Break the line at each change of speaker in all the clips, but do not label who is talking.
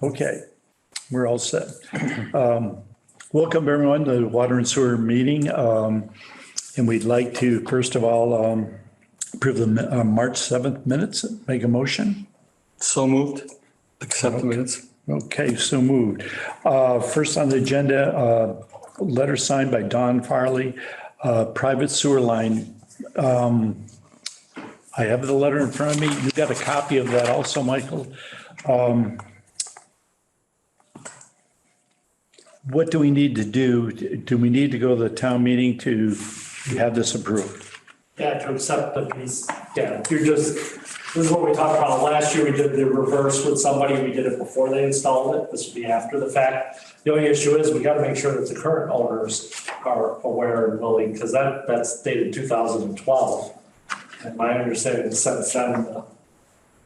Okay, we're all set. Welcome everyone to the Water and Sewer meeting. And we'd like to, first of all, approve the March 7th minutes, make a motion.
So moved. Accept the minutes.
Okay, so moved. First on the agenda, letter signed by Don Farley, private sewer line. I have the letter in front of me. You got a copy of that also, Michael. What do we need to do? Do we need to go to the town meeting to have this approved?
Yeah, to accept the piece, yeah, this is what we talked about last year. We did the reverse with somebody. We did it before they installed it. This would be after the fact. The only issue is we got to make sure that the current owners are aware and willing, because that's dated 2012. And my understanding is since then, the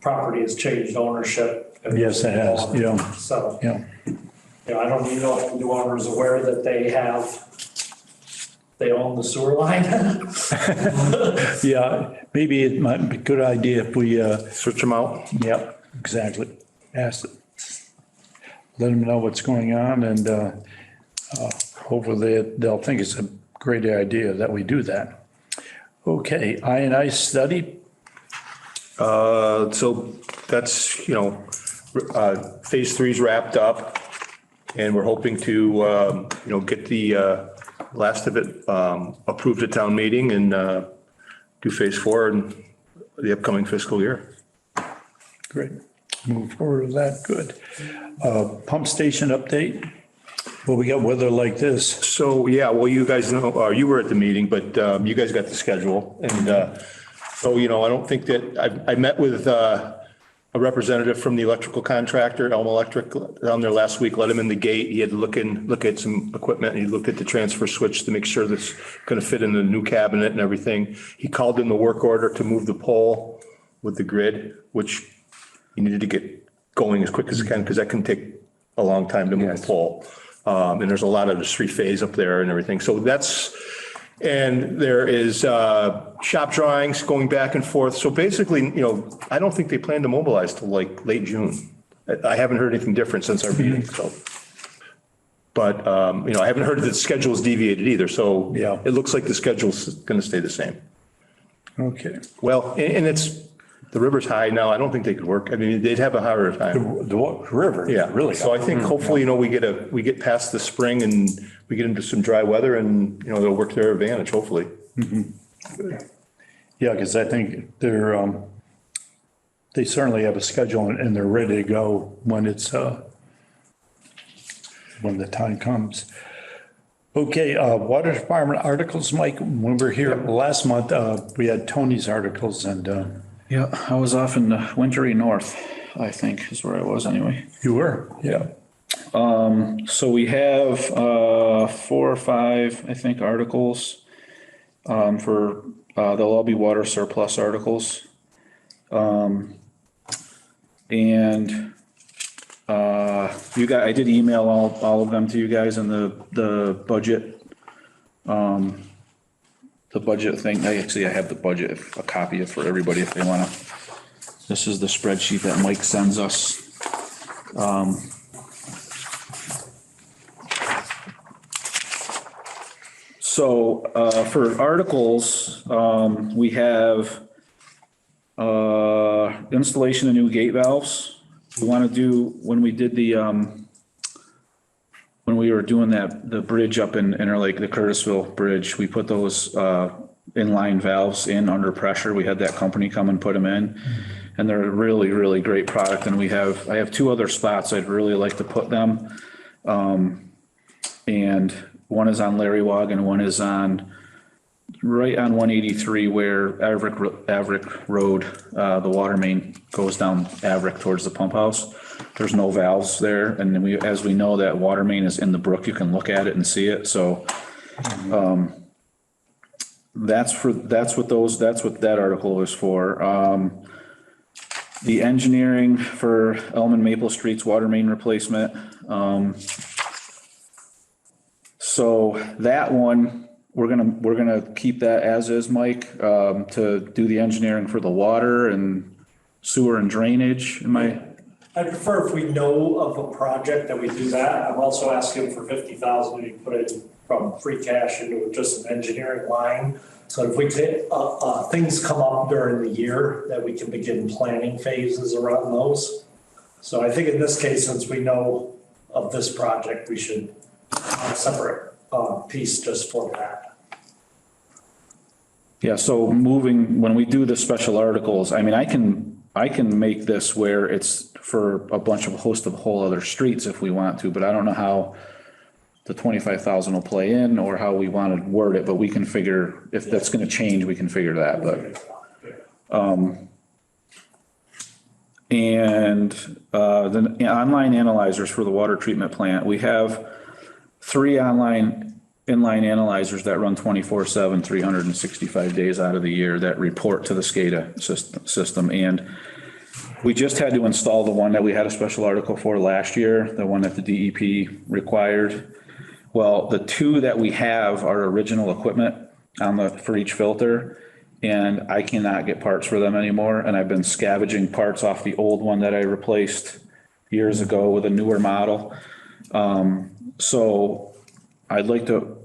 property has changed ownership.
Yes, it has, yeah.
So,
Yeah.
I don't even know if the new owner is aware that they own the sewer line.
Yeah, maybe it might be a good idea if we,
Switch them out.
yep, exactly. Ask it. Let them know what's going on and hopefully they'll think it's a great idea that we do that. Okay, I study.
So that's, phase 3's wrapped up and we're hoping to, get the last of it approved at town meeting and do phase 4 in the upcoming fiscal year.
Great. Move forward with that. Good. Pump station update. Well, we got weather like this.
So, yeah, well, you guys know, you were at the meeting, but you guys got the schedule. And so, I don't think that I met with a representative from the electrical contractor, Elm Electric, down there last week, let him in the gate. He had to look at some equipment and he looked at the transfer switch to make sure that's going to fit in the new cabinet and everything. He called in the work order to move the pole with the grid, which he needed to get going as quick as it can because that can take a long time to move a pole. And there's a lot of just 3-phase up there and everything. So and there is shop drawings going back and forth. So basically, I don't think they plan to mobilize till like late June. I haven't heard anything different since our meeting. So, but I haven't heard that the schedule's deviated either. So
yeah,
it looks like the schedule's going to stay the same.
Okay.
Well, and the river's high now. I don't think they could work. I mean, they'd have a harder time.
The river.
Yeah,
really.
So I think hopefully, we get past the spring and we get into some dry weather and, they'll work to their advantage, hopefully.
Mm-hmm. Yeah, because I think they certainly have a schedule and they're ready to go when when the time comes. Okay, water department articles, Mike, when we were here last month, we had Tony's articles and.
Yeah, I was off in the wintry north, I think is where I was anyway.
You were, yeah.
So we have 4 or 5, I think, articles for they'll all be water surplus articles. And I did email all of them to you guys in the budget. The budget thing, I have the budget, a copy of for everybody if they want to. This is the spreadsheet that Mike sends us. So for articles, we have installation of new gate valves. We want to do, when we did when we were doing the bridge up in Interlake, the Curtisville Bridge, we put those inline valves in under pressure. We had that company come and put them in, and they're a really, really great product. And I have 2 other spots I'd really like to put them. And one is on Larry Wog and one is right on 183 where Averick Road, the water main goes down Averick towards the pump house. There's no valves there. And then as we know, that water main is in the brook. You can look at it and see it. So that's what that article is for. The engineering for Elm and Maple Street's water main replacement. So that one, we're gonna keep that as is, Mike, to do the engineering for the water and sewer and drainage.
I I prefer if we know of a project that we do that. I'm also asking for 50,000 to be put in from free cash into just an engineering line. So if we take, things come up during the year that we can begin planning phases around those. So I think in this case, since we know of this project, we should have a separate piece just for that.
Yeah, so moving, when we do the special articles, I mean, I can make this where it's for a bunch of, a host of whole other streets if we want to, but I don't know how the 25,000 will play in or how we want to word it, but we can figure, if that's going to change, we can figure that, but. And the online analyzers for the water treatment plant, we have 3 online inline analyzers that run 24/7, 365 days out of the year that report to the SCADA system. And we just had to install the one that we had a special article for last year, the one that the DEP required. Well, the 2 that we have are original equipment for each filter, and I cannot get parts for them anymore. And I've been scavenging parts off the old one that I replaced years ago with a newer model. So I'd like to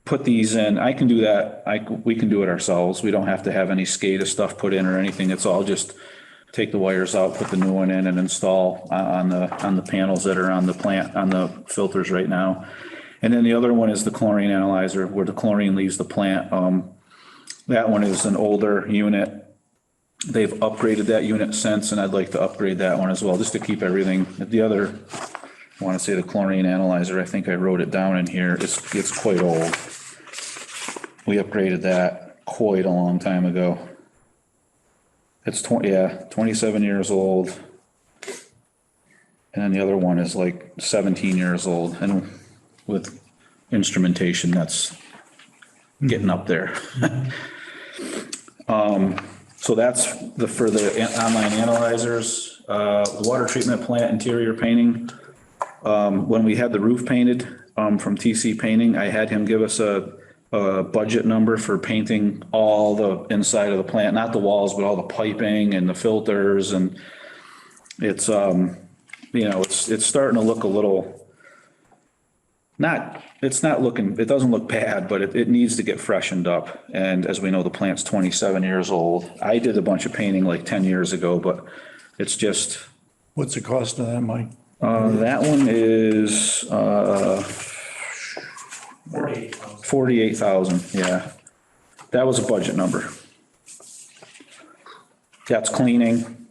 put these in. I can do that. We can do it ourselves. We don't have to have any SCADA stuff put in or anything. It's all just take the wires out, put the new one in, and install on the panels that are on the plant, on the filters right now. And then the other one is the chlorine analyzer, where the chlorine leaves the plant. That one is an older unit. They've upgraded that unit since, and I'd like to upgrade that one as well, just to keep everything. The other, I want to say the chlorine analyzer, I think I wrote it down in here. It's quite old. We upgraded that quite a long time ago. It's 27 years old. And then the other one is like 17 years old. And with instrumentation, that's getting up there. So that's for the online analyzers. The water treatment plant interior painting. When we had the roof painted from TC Painting, I had him give us a budget number for painting all the inside of the plant, not the walls, but all the piping and the filters. And it's, it's starting to look a little, it doesn't look bad, but it needs to get freshened up. And as we know, the plant's 27 years old. I did a bunch of painting like 10 years ago, but it's just.
What's the cost of that, Mike?
That one is, 48,000, yeah. That was a budget number. That's cleaning,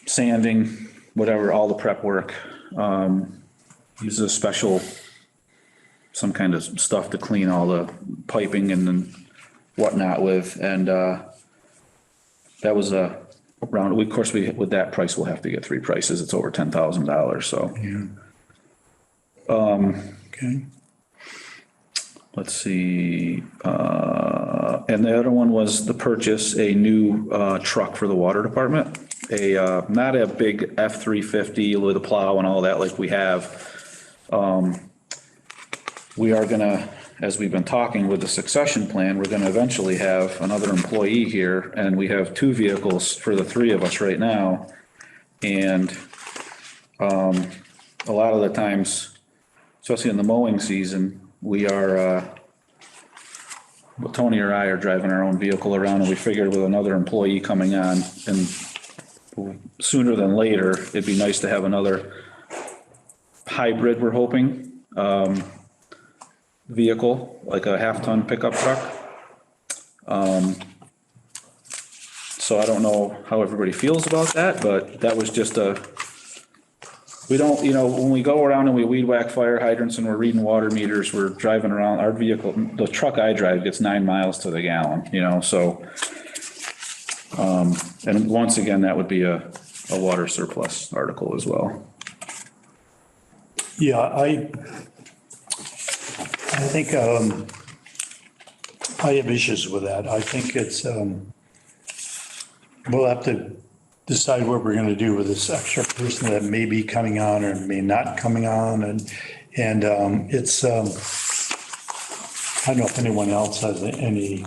sanding, whatever, all the prep work. Uses a special, some kind of stuff to clean all the piping and then whatnot with. And that was around, of course, with that price, we'll have to get 3 prices. It's over $10,000, so.
Yeah. Okay.
Let's see, and the other one was to purchase a new truck for the water department. Not a big F-350 with a plow and all that like we have. We are gonna, as we've been talking with the succession plan, we're gonna eventually have another employee here, and we have 2 vehicles for the 3 of us right now. And a lot of the times, especially in the mowing season, we are, Tony or I are driving our own vehicle around, and we figured with another employee coming on, and sooner than later, it'd be nice to have another hybrid, we're hoping, vehicle, like a 1/2-ton pickup truck. So I don't know how everybody feels about that, but that was just we don't, when we go around and we weed whack fire hydrants and we're reading water meters, we're driving around, our vehicle, the truck I drive gets 9 miles to the gallon, so. And once again, that would be a water surplus article as well.
Yeah, I think I have issues with that. I think it's, we'll have to decide what we're going to do with this extra person that may be coming on or may not coming on. And it's, I don't know if anyone else has any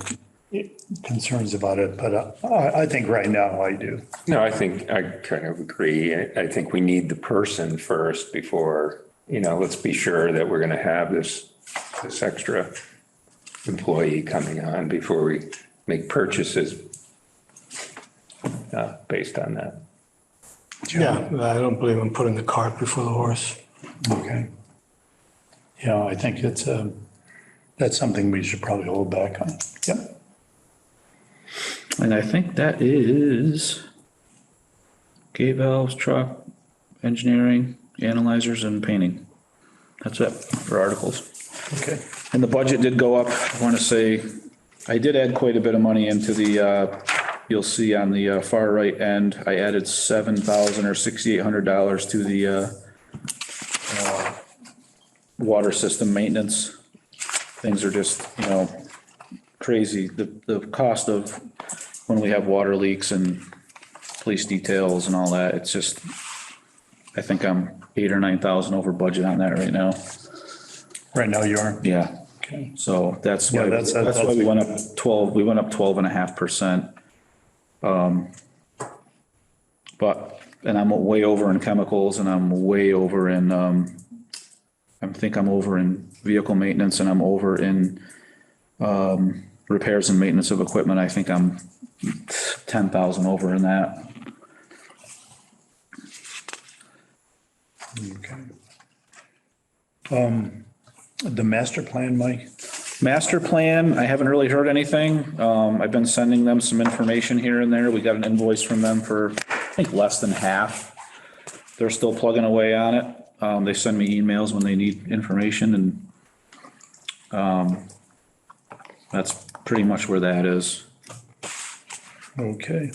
concerns about it, but I think right now I do.
No, I think I kind of agree. I think we need the person first before, let's be sure that we're going to have this extra employee coming on before we make purchases based on that.
Yeah, I don't believe in putting the cart before the horse.
Okay. Yeah, I think that's something we should probably hold back on. Yep.
And I think that is gate valves, truck, engineering, analyzers, and painting. That's it for articles.
Okay.
And the budget did go up. I want to say, I did add quite a bit of money into the, you'll see on the far right end, I added $7,000 or $6,800 to the water system maintenance. Things are just, crazy. The cost of when we have water leaks and police details and all that, it's just, I think I'm 8,000 or 9,000 over budget on that right now.
Right now you are?
Yeah.
Okay.
So that's
Yeah,
why,
that's
why we went up 12.5%. But, and I'm way over in chemicals and I'm way over in, I think I'm over in vehicle maintenance and I'm over in, repairs and maintenance of equipment. I think I'm 10,000 over in that.
Okay. The master plan, Mike?
Master plan, I haven't really heard anything. I've been sending them some information here and there. We got an invoice from them for, I think, less than half. They're still plugging away on it. They send me emails when they need information and that's pretty much where that is.
Okay.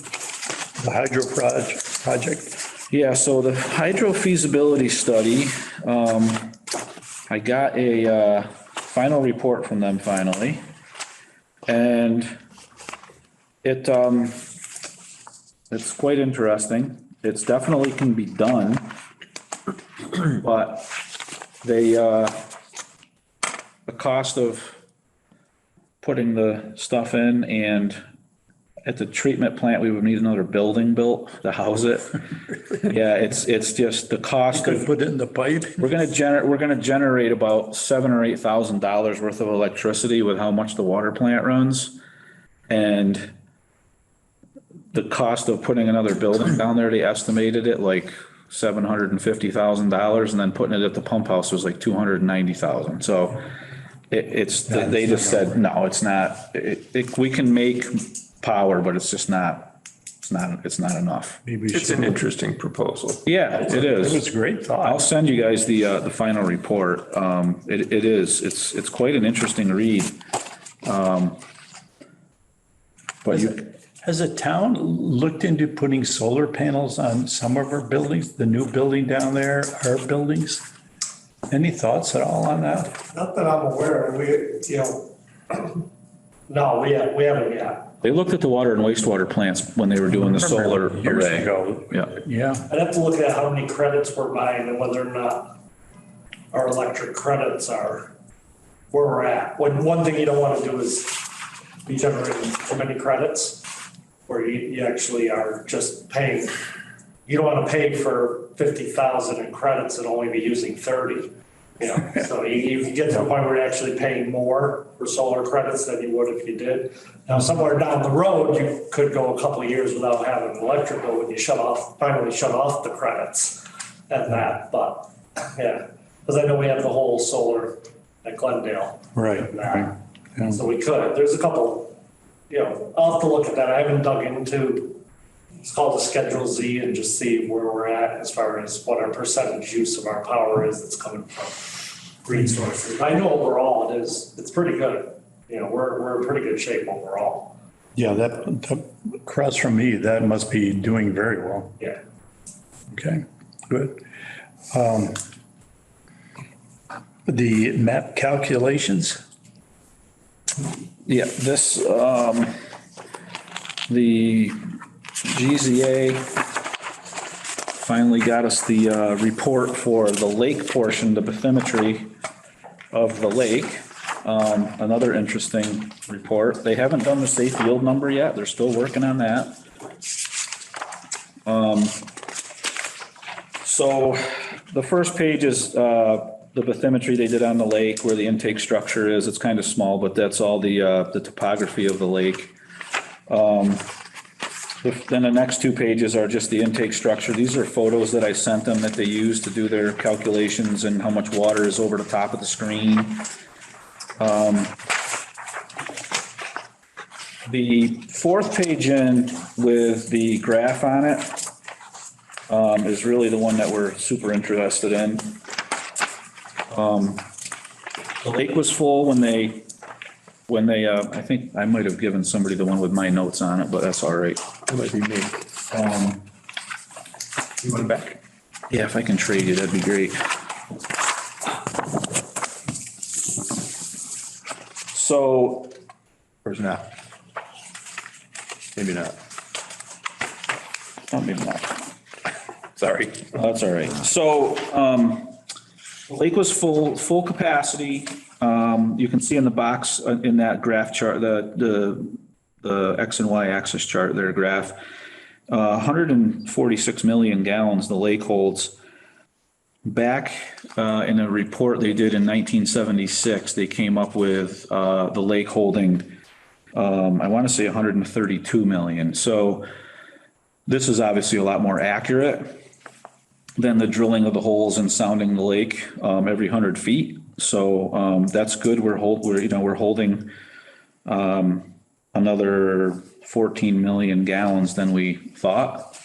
The hydro project?
Yeah, so the hydro feasibility study, I got a final report from them finally. And it's quite interesting. It's definitely can be done. But the cost of putting the stuff in and at the treatment plant, we would need another building built to house it. Yeah, it's just the cost
Could
of,
put it in the pipe?
we're gonna generate about $7,000 or $8,000 worth of electricity with how much the water plant runs. And the cost of putting another building down there, they estimated it like $750,000, and then putting it at the pump house was like $290,000. So they just said, no, it's not, we can make power, but it's just not, it's not enough.
Maybe we
It's
should.
an interesting proposal.
Yeah, it
It
is.
was a great
I'll
thought.
send you guys the final report. It is, it's quite an interesting read. But you,
Has the town looked into putting solar panels on some of our buildings, the new building down there, our buildings? Any thoughts at all on that?
Not that I'm aware of, no, we haven't yet.
they looked at the water and wastewater plants when they were doing the solar
Years
array.
ago.
Yeah.
Yeah,
I'd have to look at how many credits we're buying and whether or not our electric credits are where we're at. One thing you don't want to do is be generating too many credits where you actually are just paying. You don't want to pay for 50,000 in credits and only be using 30. So you can get to a point where you're actually paying more for solar credits than you would if you did. Now, somewhere down the road, you could go a couple of years without having electrical when you finally shut off the credits and that, but yeah. Because I know we have the whole solar at Glendale.
right,
and
right.
that.
Yeah.
So we could, there's a couple, I'll have to look at that. I haven't dug into, it's called the Schedule Z, and just see where we're at as far as what our percentage use of our power is that's coming from green sources. I know overall it's pretty good. We're in pretty good shape overall.
Yeah, that across from me, that must be doing very well.
Yeah.
Okay, good. The map calculations?
Yeah, this, the GZA finally got us the report for the lake portion, the bathymetry of the lake. Another interesting report. They haven't done the safe yield number yet. They're still working on that. So the first page is the bathymetry they did on the lake where the intake structure is. It's kind of small, but that's all the topography of the lake. Then the next two pages are just the intake structure. These are photos that I sent them that they use to do their calculations and how much water is over the top of the screen. The fourth page in with the graph on it is really the one that we're super interested in. The lake was full when they, I think I might have given somebody the one with my notes on it, but that's all right.
That might be me. You want it back?
Yeah, if I can trade you, that'd be great. So,
Or not? Maybe not.
oh, maybe not.
Sorry.
That's all right. So, the lake was full capacity. You can see in the box in that graph chart, the X and Y axis chart, their graph, 146 million gallons the lake holds. Back in a report they did in 1976, they came up with the lake holding, I want to say 132 million. So this is obviously a lot more accurate than the drilling of the holes and sounding the lake every 100 feet. So that's good. We're holding another 14 million gallons than we thought.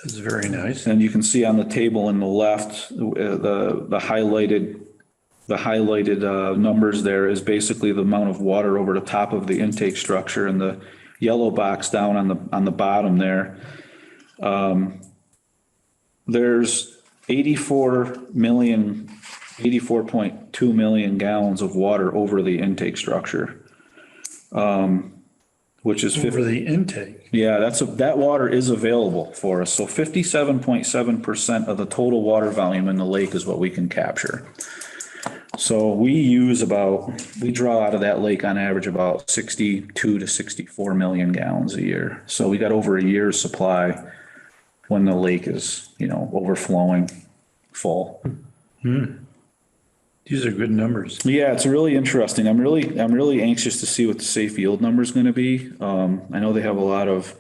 That's very nice.
And you can see on the table in the left, the highlighted numbers there is basically the amount of water over the top of the intake structure, and the yellow box down on the bottom there. There's 84.2 million gallons of water over the intake structure, which is
For the intake.
yeah, that water is available for us. So 57.7% of the total water volume in the lake is what we can capture. So we draw out of that lake on average about 62 to 64 million gallons a year. So we got over a year's supply when the lake is, overflowing full.
These are good numbers.
Yeah, it's really interesting. I'm really anxious to see what the safe yield number is going to be. I know they have a lot of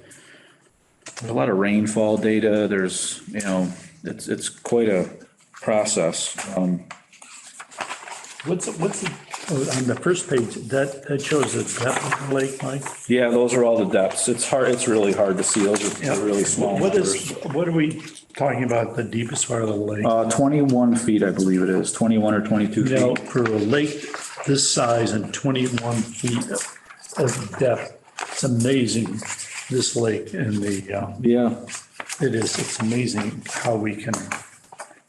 rainfall data. There's, it's quite a process.
What's the, on the first page, that shows the depth of the lake, Mike?
Yeah, those are all the depths. It's really hard to see. Those are really small numbers.
What are we talking about, the deepest part of the lake?
21 feet, I believe it is, 21 or 22 feet.
For a lake this size and 21 feet of depth, it's amazing, this lake and
Yeah.
it's amazing how we can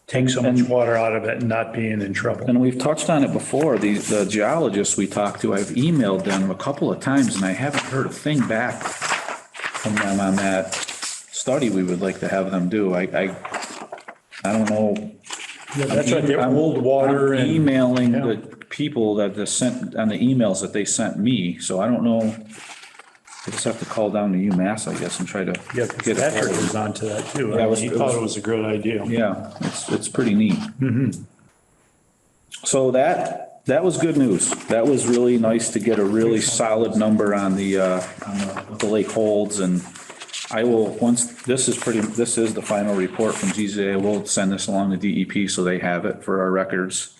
take so much water out of it and not being in trouble.
And we've touched on it before. The geologists we talked to, I've emailed them a couple of times and I haven't heard a thing back from them on that study we would like to have them do. I don't know.
Yeah, that's right, they're old water
I'm
and.
emailing
Yeah.
the people that they sent on the emails that they sent me. So I don't know. I just have to call down to UMass, I guess, and try to
Yeah,
get
Patrick
it.
was onto that too.
Yeah,
He thought it was a good idea.
Yeah, it's pretty neat. So that was good news. That was really nice to get a really solid number on the lake holds. And I will, once this is the final report from GZA, we'll send this along to DEP so they have it for our records.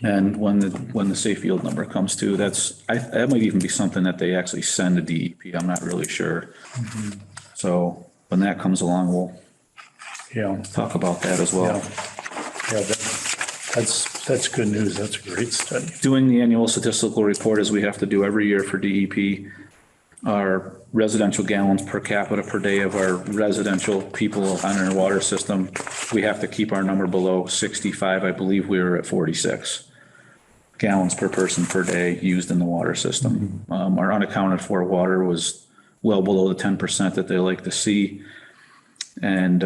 And when the safe yield number comes to, that might even be something that they actually send to DEP. I'm not really sure. So when that comes along, we'll
Yeah,
talk about that as well.
yeah, that's good news. That's a great study.
Doing the annual statistical report as we have to do every year for DEP, our residential gallons per capita per day of our residential people on our water system, we have to keep our number below 65. I believe we were at 46 gallons per person per day used in the water system. Our unaccounted for water was well below the 10% that they like to see. And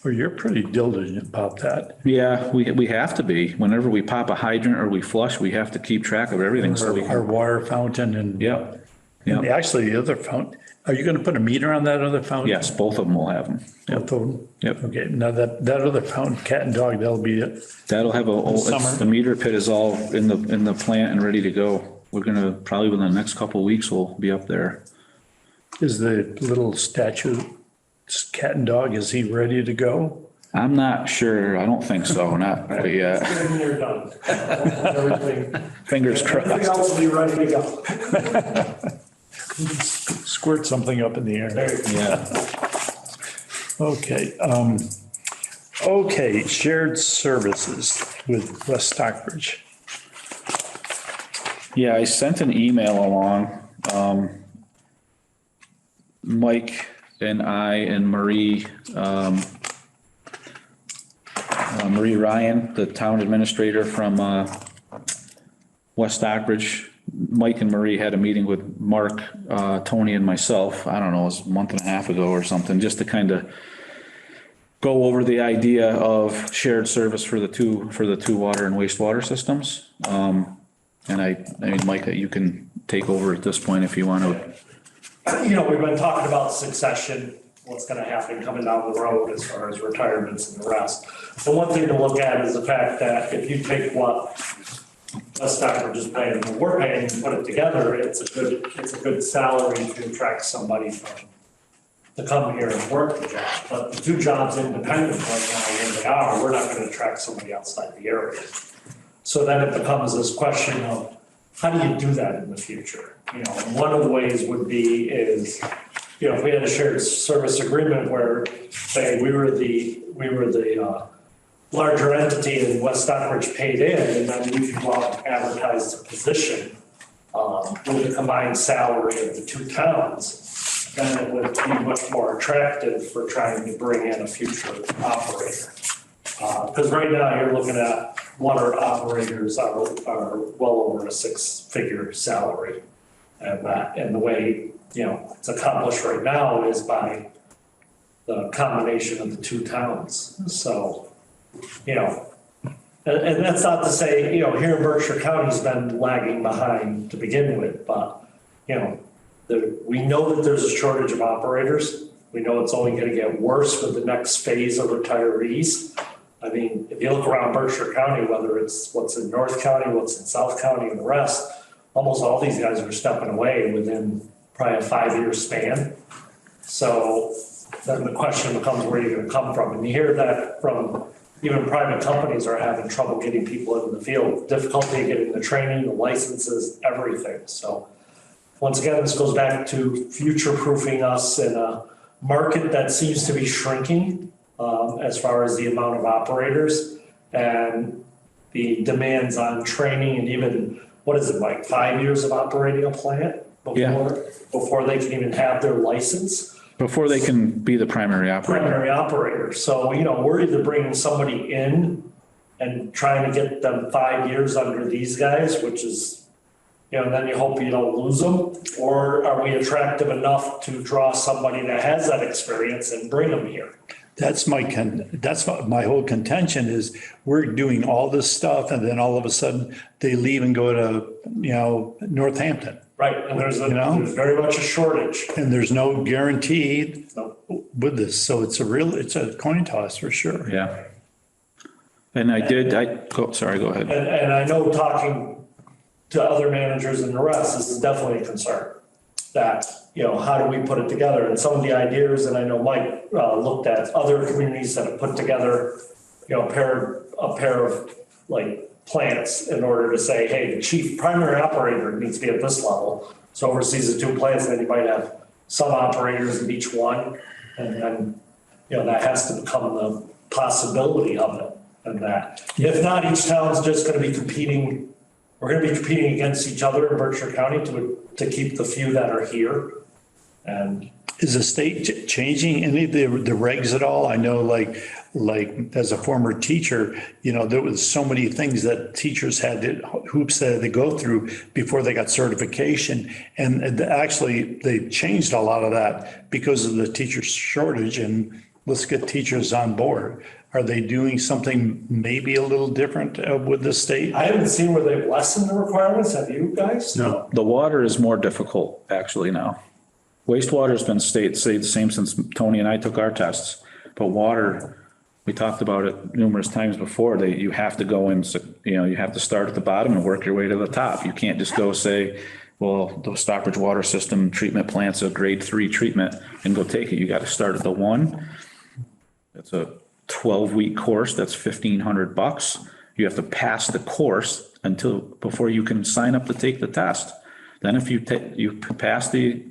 Or you're pretty diligent about that.
Yeah, we have to be. Whenever we pop a hydrant or we flush, we have to keep track of everything so we
Our
can.
water fountain and.
Yep.
And
Yep.
actually, the other fountain, are you gonna put a meter on that other fountain?
Yes, both of them will have them. Yep.
Both of them?
Yep.
Okay, now that other fountain, cat and dog, that'll be it.
That'll have
Summer.
the meter pit is all in the plant and ready to go. We're gonna, probably within the next couple of weeks, we'll be up there.
Is the little statue, cat and dog, is he ready to go?
I'm not sure. I don't think so, not quite yet.
And you're done. Everything,
Fingers
everything
crossed.
else will be ready to go.
Squirt something up in the air.
There you go.
Yeah.
Okay, okay, shared services with West Stockbridge.
Yeah, I sent an email along. Mike and I and Marie, Marie Ryan, the town administrator from West Stockbridge. Mike and Marie had a meeting with Mark, Tony and myself, I don't know, it was a month and a half ago or something, just to kind of go over the idea of shared service for the two water and wastewater systems. And I mean, Mike, that you can take over at this point if you want to.
You know, we've been talking about succession, what's gonna happen coming down the road as far as retirements and the rest. The one thing to look at is the fact that if you take what West Stockbridge is paying, and we're paying, and put it together, it's a good salary to attract somebody to come here and work the job. But the two jobs independent right now, where they are, we're not gonna attract somebody outside the area. So then it becomes this question of, how do you do that in the future? You know, and one of the ways would be is, you know, if we had a shared service agreement where, say, we were the larger entity and West Stockbridge paid in, and then we could go out and advertise the position with the combined salary of the two towns, then it would be much more attractive for trying to bring in a future operator. Because right now, you're looking at water operators are well over a six-figure salary. And the way, you know, it's accomplished right now is by the combination of the two towns. So, you know, and that's not to say, you know, here in Berkshire County's been lagging behind to begin with, but, you know, we know that there's a shortage of operators. We know it's only gonna get worse with the next phase of retirees. I mean, if you look around Berkshire County, whether it's what's in North County, what's in South County and the rest, almost all these guys are stepping away within probably a 5-year span. So then the question becomes, where are you gonna come from? And you hear that from even private companies are having trouble getting people into the field, difficulty getting the training, the licenses, everything. So once again, this goes back to future-proofing us in a market that seems to be shrinking as far as the amount of operators and the demands on training and even, what is it, like 5 years of operating a plant before they can even have their license?
Before they can be the primary operator.
So, you know, we're either bringing somebody in and trying to get them 5 years under these guys, which is, you know, then you hope you don't lose them, or are we attractive enough to draw somebody that has that experience and bring them here?
That's my whole contention is we're doing all this stuff and then all of a sudden they leave and go to, you know, Northampton.
Right, and there's very much a shortage.
And there's no guarantee
No.
with this. So it's a coin toss for sure.
Yeah. And sorry, go ahead.
And I know talking to other managers and the rest, this is definitely a concern. That, you know, how do we put it together? And some of the ideas, and I know Mike looked at other communities that have put together, you know, a pair of like plants in order to say, hey, the chief primary operator needs to be at this level. So oversees the two plants, and then you might have some operators in each one. And then, you know, that has to become the possibility of it. And that, if not, each town's just gonna be competing. We're gonna be competing against each other in Berkshire County to keep the few that are here. And
Is the state changing any of the regs at all? I know like as a former teacher, you know, there was so many things that teachers had hoops that they go through before they got certification. And actually they changed a lot of that because of the teacher shortage. And let's get teachers on board. Are they doing something maybe a little different with the state?
I haven't seen where they've lessened the requirements. Have you guys?
No.
The water is more difficult actually now. Wastewater's been stayed the same since Tony and I took our tests, but water, we talked about it numerous times before, you have to go in, you have to start at the bottom and work your way to the top. You can't just go say, well, the Stockbridge water system treatment plant's a grade 3 treatment and go take it. You got to start at the 1. It's a 12-week course. That's $1,500. You have to pass the course before you can sign up to take the test. Then if you pass the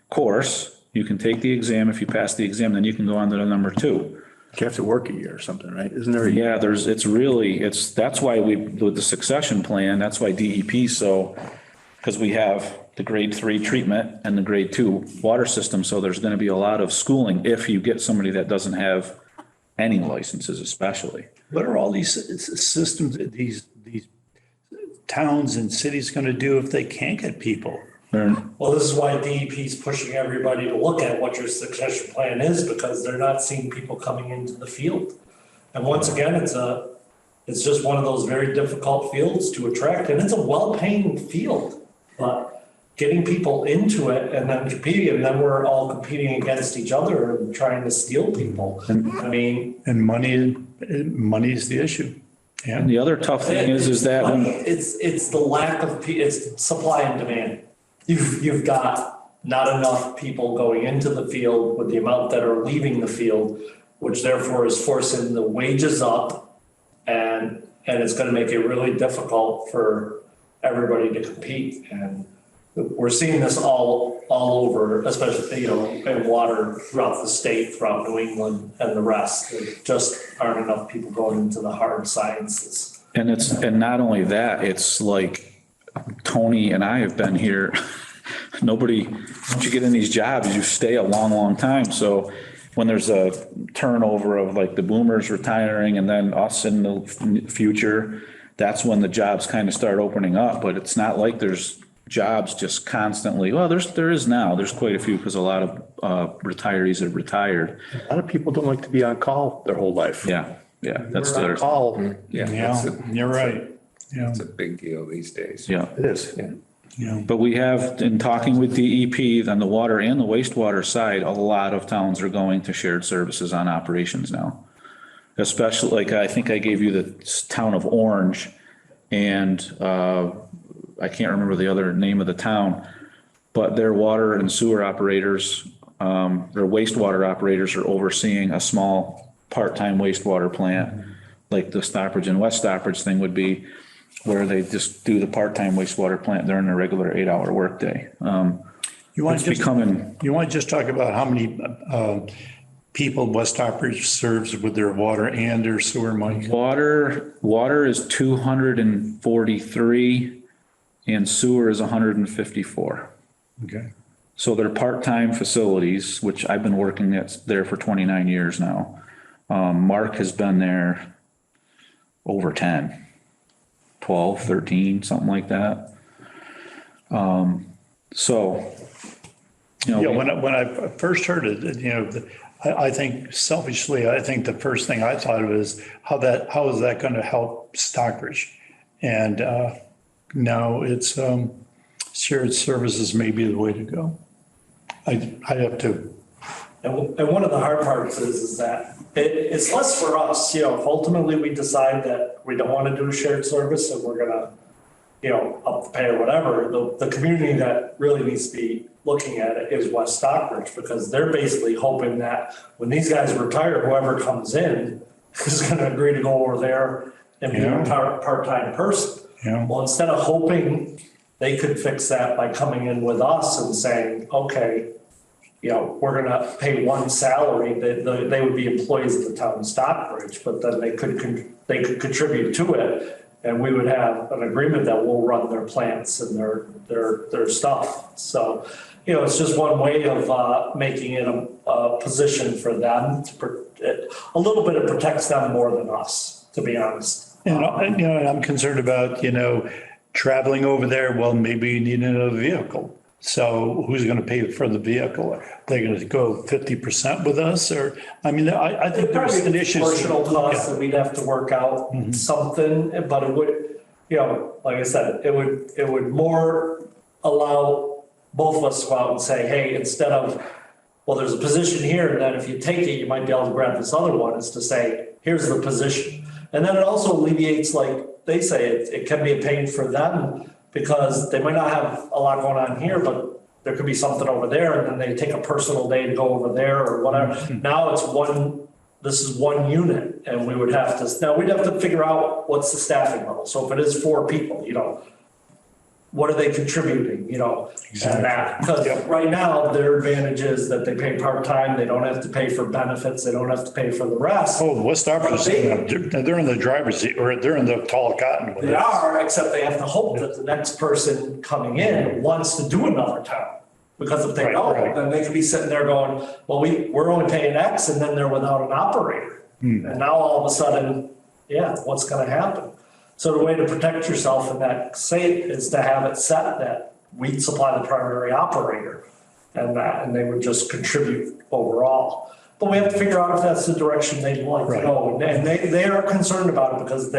course, you can take the exam. If you pass the exam, then you can go on to the number 2.
You have to work a year or something, right? Isn't there?
Yeah, that's why with the succession plan, that's why DEP, because we have the grade 3 treatment and the grade 2 water system. So there's going to be a lot of schooling if you get somebody that doesn't have any licenses, especially.
What are all these systems, these towns and cities going to do if they can't get people?
Well, this is why DEP is pushing everybody to look at what your succession plan is, because they're not seeing people coming into the field. And once again, it's just one of those very difficult fields to attract, and it's a well-paying field. But getting people into it and then competing, and then we're all competing against each other and trying to steal people. I mean.
And money is the issue. Yeah.
And the other tough thing is that
It's the lack of, it's supply and demand. You've got not enough people going into the field with the amount that are leaving the field, which therefore is forcing the wages up, and it's going to make it really difficult for everybody to compete. And we're seeing this all over, especially, in water throughout the state, throughout New England and the rest. There just aren't enough people going into the hard sciences.
and not only that, it's like Tony and I have been here. Once you get in these jobs, you stay a long, long time. So when there's a turnover of like the boomers retiring and then us in the future, that's when the jobs kind of start opening up. But it's not like there's jobs just constantly. Well, there is now. There's quite a few because a lot of retirees have retired.
A lot of people don't like to be on call their whole life.
Yeah. That's
We're on
the
call.
Yeah, you're right. Yeah.
It's a big deal these days.
yeah.
It is.
Yeah.
But we have, in talking with DEP on the water and the wastewater side, a lot of towns are going to shared services on operations now. Especially, like, I think I gave you the town of Orange, and I can't remember the other name of the town, but their water and sewer operators, their wastewater operators are overseeing a small part-time wastewater plant, like the Stockbridge and West Stockbridge thing would be, where they just do the part-time wastewater plant during a regular 8-hour workday.
You want
It's becoming,
to just talk about how many people West Stockbridge serves with their water and their sewer, Mike?
water is 243 and sewer is 154.
Okay.
So they're part-time facilities, which I've been working there for 29 years now. Mark has been there over 10. 12, 13, something like that.
Yeah, when I first heard it, I think selfishly, I think the first thing I thought of is how is that going to help Stockbridge? And now it's shared services may be the way to go. I have to.
And one of the hard parts is that it's less for us, if ultimately we decide that we don't want to do a shared service and we're gonna, up the pay or whatever, the community that really needs to be looking at it is West Stockbridge, because they're basically hoping that when these guys retire, whoever comes in is gonna agree to go over there and be a part-time person.
Yeah.
Well, instead of hoping they could fix that by coming in with us and saying, okay, we're going to pay one salary, they would be employees of the town of Stockbridge, but then they could contribute to it, and we would have an agreement that we'll run their plants and their stuff. So, it's just one way of making it a position for them a little bit. It protects them more than us, to be honest.
And I'm concerned about, traveling over there. Well, maybe you need another vehicle. So who's going to pay for the vehicle? Are they going to go 50% with us or, I mean, I think there's
Probably
an
the
issue.
proportional costs that we'd have to work out something, but it would, you know, like I said, it would more allow both of us to go out and say, hey, instead of, well, there's a position here, and then if you take it, you might be able to grab this other one, is to say, here's the position. And then it also alleviates, like they say, it can be a pain for them because they might not have a lot going on here, but there could be something over there, and then they take a personal day to go over there or whatever. Now it's this is one unit, and we'd have to figure out what's the staffing level. So if it is 4 people, you know, what are they contributing, you know? And that, because right now, their advantage is that they pay part-time, they don't have to pay for benefits, they don't have to pay for the rest.
Oh, West Stockbridge, they're in the driver's seat, or they're in the tall cotton.
They are, except they have to hope that the next person coming in wants to do another town. Because if they don't, then they could be sitting there going, well, we're only paying X, and then they're without an operator. And now all of a sudden, what's gonna happen? So the way to protect yourself in that state is to have it set that we supply the primary operator and they would just contribute overall. But we have to figure out if that's the direction they'd like to go. And they are concerned about it because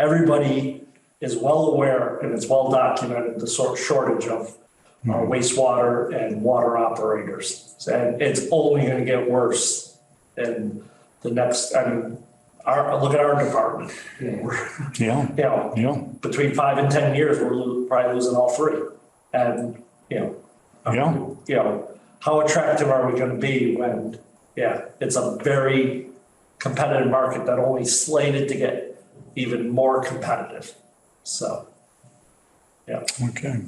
everybody is well aware and it's well documented, the shortage of wastewater and water operators. And it's only gonna get worse in the next, look at our department. Between 5 and 10 years, we're probably losing all 3. And, how attractive are we gonna be when, it's a very competitive market that only slated to get even more competitive. So,
Okay.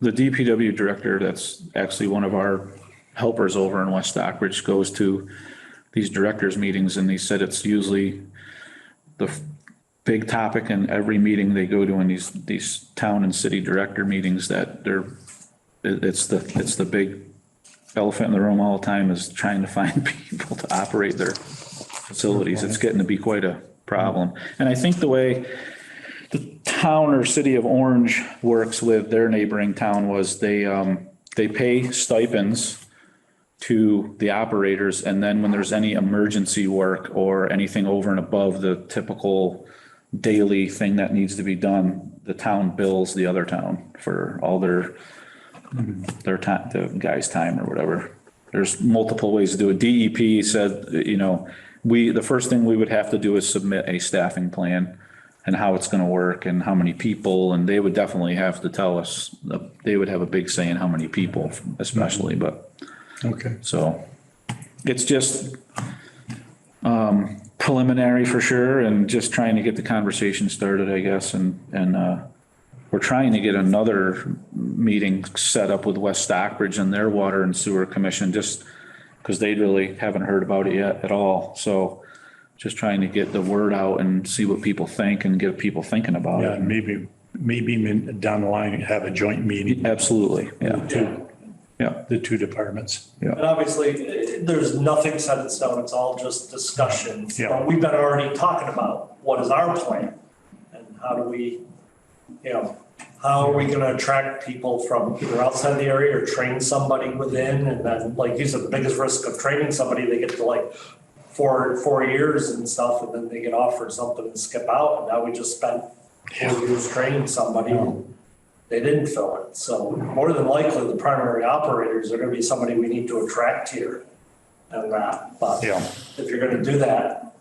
The DPW director, that's actually one of our helpers over in West Stockbridge, goes to these directors meetings, and he said it's usually the big topic in every meeting they go to in these town and city director meetings, that it's the big elephant in the room all the time, is trying to find people to operate their facilities. It's getting to be quite a problem. And I think the way the town or city of Orange works with their neighboring town was they pay stipends to the operators, and then when there's any emergency work or anything over and above the typical daily thing that needs to be done, the town bills the other town for all their time, the guy's time or whatever. There's multiple ways to do it. DEP said, the first thing we would have to do is submit a staffing plan and how it's going to work and how many people, and they would definitely have to tell us, they would have a big say in how many people especially, but.
Okay.
So it's just preliminary for sure, and just trying to get the conversation started, I guess. And we're trying to get another meeting set up with West Stockbridge and their water and sewer commission, just because they really haven't heard about it yet at all. So just trying to get the word out and see what people think and get people thinking about it.
Maybe down the line, have a joint meeting.
Absolutely. Yeah.
The 2 departments.
And obviously, there's nothing set in stone, it's all just discussions.
Yeah.
But we've been already talking about what is our plan and how do we, how are we gonna attract people from either outside the area or train somebody within? And then, like you said, the biggest risk of training somebody, they get to like 4 years and stuff, and then they get offered something and skip out. And now we just spent 4 years training somebody. They didn't fill it. So more than likely, the primary operators are gonna be somebody we need to attract here and that. But if you're gonna do that,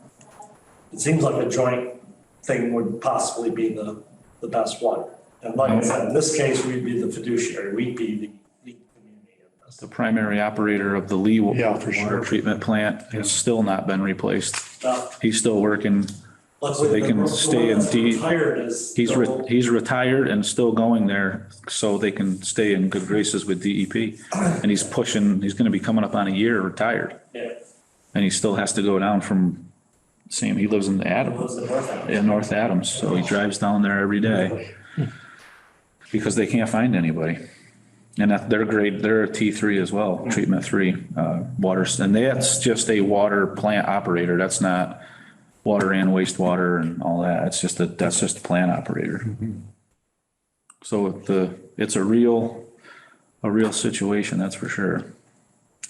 it seems like a joint thing would possibly be the best one. And like I said, in this case, we'd be the fiduciary, we'd be the community.
The primary operator of the Lee
for sure.
water treatment plant has still not been replaced.
No.
He's still working. So they can stay in he's retired and still going there, so they can stay in good graces with DEP. And he's going to be coming up on a year retired.
Yeah.
And he still has to go down from, he lives in North Adams, so he drives down there every day. Because they can't find anybody. And they're a T3 as well, treatment 3, water, and that's just a water plant operator. That's not water and wastewater and all that. That's just a plant operator. So it's a real a real situation, that's for sure.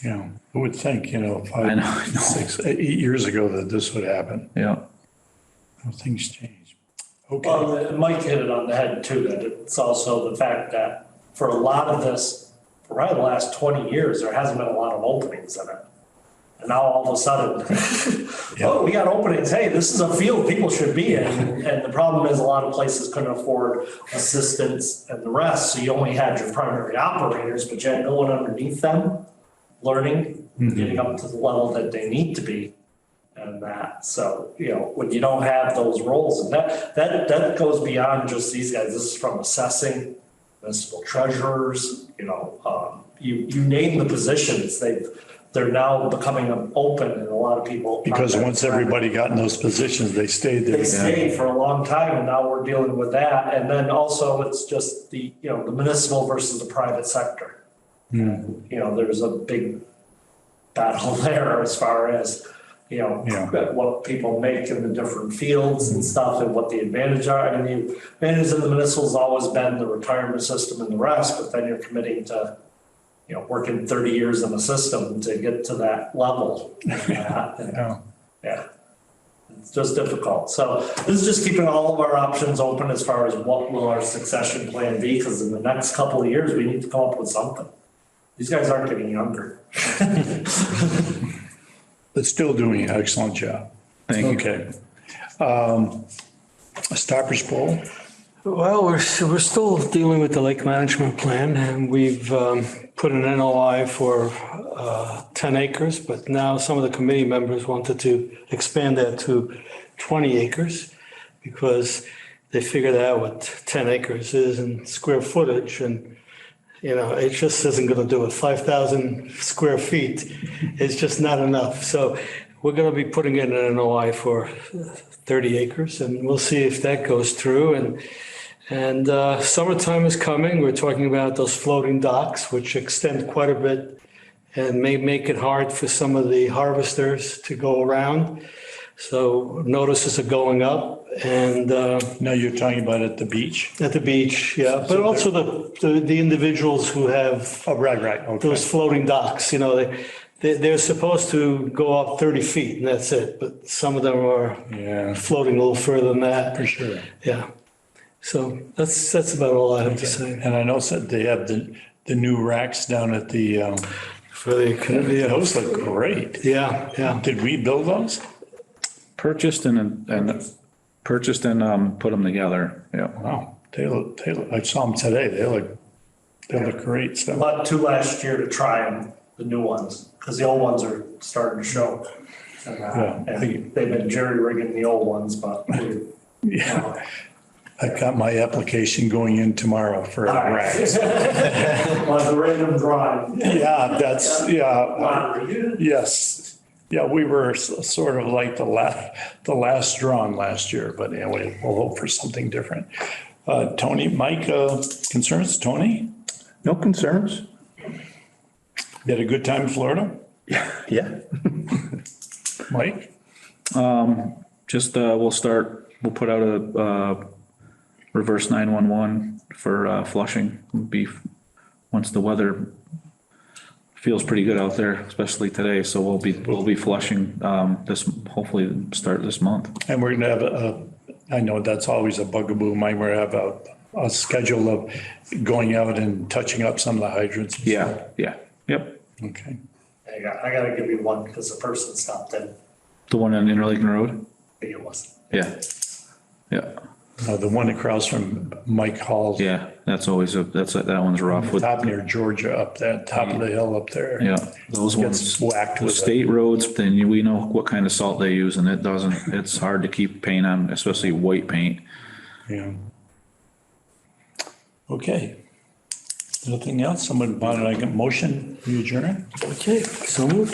Yeah, who would think,
I know,
6, 8 years ago that this would happen?
Yeah.
How things change. Okay,
Well, Mike hit it on the head too, that it's also the fact that for a lot of this, for probably the last 20 years, there hasn't been a lot of openings in it. And now all of a sudden, oh, we got openings, hey, this is a field people should be in. And the problem is a lot of places couldn't afford assistants and the rest, so you only had your primary operators, but you had no one underneath them learning, getting up to the level that they need to be. And that, so, when you don't have those roles, and that goes beyond just these guys, this is from assessing, municipal treasurers, you name the positions, they're now becoming open and a lot of people.
because once everybody got in those positions, they stayed there.
They stayed for a long time and now we're dealing with that. And then also it's just the municipal versus the private sector. There's a big battle there as far as, what people make in the different fields and stuff and what the advantages are. I mean, the advantage of the municipal has always been the retirement system and the rest, but then you're committing to, working 30 years in the system to get to that level.
Yeah.
Yeah. It's just difficult. So this is just keeping all of our options open as far as what will our succession plan be, because in the next couple of years, we need to come up with something. These guys aren't getting younger.
But still doing an excellent job.
Thank you.
Okay. Stoppers Bowl,
Well, we're still dealing with the lake management plan, and we've put an NOI for 10 acres, but now some of the committee members wanted to expand that to 20 acres because they figured out what 10 acres is in square footage, and it just isn't going to do it. 5,000 square feet is just not enough. So we're going to be putting in an NOI for 30 acres, and we'll see if that goes through. And summertime is coming. We're talking about those floating docks, which extend quite a bit and may make it hard for some of the harvesters to go around. So notices are going up, and
now you're talking about at the beach?
at the beach, yeah, but also the individuals who have
Oh, right, okay.
those floating docks, they're supposed to go up 30 feet and that's it, but some of them are
Yeah,
floating a little further than that.
for sure.
Yeah. So that's about all I have to say.
And I know that they have the new racks down at the,
For the community.
those look great.
Yeah.
Did we build those?
Purchased and put them together, yeah.
Wow, they look, I saw them today. They look great. So,
Bought 2 last year to try them, the new ones, because the old ones are starting to show. And they've been jerry rigging the old ones, but
yeah, I got my application going in tomorrow for a rack.
like a random drawing.
Yeah,
Lottery.
yes. Yeah, we were sort of like the last drawing last year, but anyway, we'll hope for something different. Tony, Mike, concerns, Tony?
No concerns?
You had a good time in Florida?
Yeah.
Mike?
Just, we'll put out a reverse 911 for Flushing. Once the weather feels pretty good out there, especially today. So we'll be flushing hopefully start this month.
And we're gonna have I know that's always a bugaboo, mine, we're gonna have a schedule of going out and touching up some of the hydrants. and stuff.
Yeah, yep.
Okay.
I gotta give you one because the person stopped in.
The one on Interlaken Road?
I think it was.
Yeah.
The one across from Mike Hall's.
Yeah, that's always that one's rough with,
Top near Georgia up that top of the hill up there.
yeah, those
Gets
ones.
whacked
With
with
state roads, then we know what kind of salt they use and it's hard to keep paint on, especially white paint.
Yeah. Okay. Nothing else? Someone want to make a motion, we adjourn?
Okay, so moved.